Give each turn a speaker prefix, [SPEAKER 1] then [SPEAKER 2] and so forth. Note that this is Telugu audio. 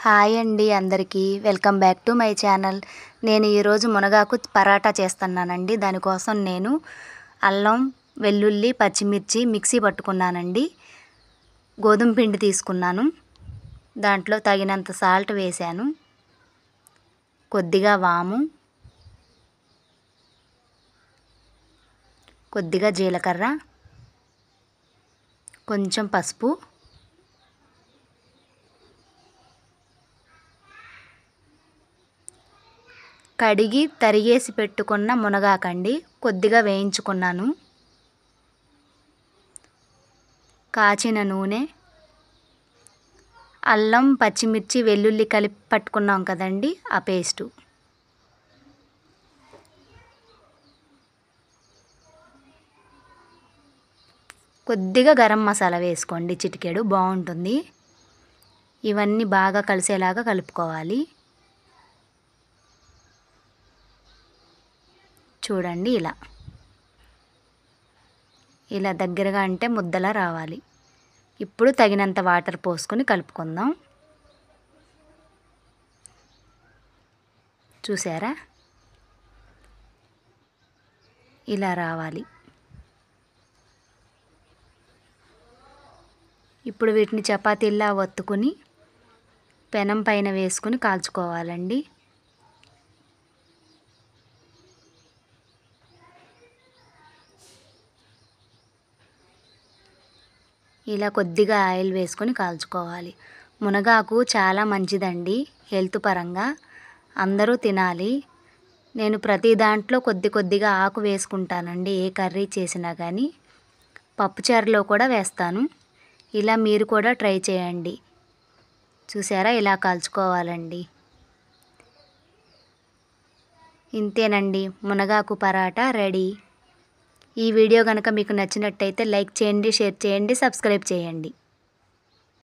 [SPEAKER 1] హాయ్ అండి అందరికీ welcome back to my channel. నేను ఈరోజు మునగాకు పరాటా చేస్తున్నానండి. దానికోసం నేను అల్లం, వెల్లుల్లి, పచ్చిమిర్చి మిక్సీ పట్టుకున్నానండి. గోధుమ పిండి తీసుకున్నాను. దాంట్లో తగినంత సాల్ట్ వేశాను. కొద్దిగా వాము, కొద్దిగా జీలకర్ర, కొంచెం పసుపు, కడిగి తరిగేసి పెట్టుకున్న మునగాకండి కొద్దిగా వేయించుకున్నాను. కాచిన నూనె, అల్లం, పచ్చిమిర్చి, వెల్లుల్లి కలిపి పట్టుకున్నాం కదండి ఆ పేస్టు, కొద్దిగా గరం మసాలా వేసుకోండి, చిటికెడు, బాగుంటుంది. ఇవన్నీ బాగా కలిసేలాగా కలుపుకోవాలి. చూడండి, ఇలా దగ్గరగా అంటే ముద్దలా రావాలి. ఇప్పుడు తగినంత వాటర్ పోసుకొని కలుపుకుందాం. చూసారా, ఇలా రావాలి. ఇప్పుడు వీటిని చపాతీల్లా ఒత్తుకుని పెనం పైన వేసుకుని కాల్చుకోవాలండి. ఇలా కొద్దిగా ఆయిల్ వేసుకొని కాల్చుకోవాలి. మునగాకు చాలా మంచిదండి హెల్త్ పరంగా, అందరూ తినాలి. నేను ప్రతి దాంట్లో కొద్దిగా ఆకు వేసుకుంటానండి, ఏ కర్రీ చేసినా కానీ. పప్పుచారులో కూడా వేస్తాను. ఇలా మీరు కూడా ట్రై చేయండి. చూసారా, ఇలా కాల్చుకోవాలండి. ఇంతేనండి, మునగాకు పరాటా రెడీ. ఈ వీడియో కనుక మీకు నచ్చినట్టయితే లైక్ చేయండి, షేర్ చేయండి, సబ్స్క్రైబ్ చేయండి.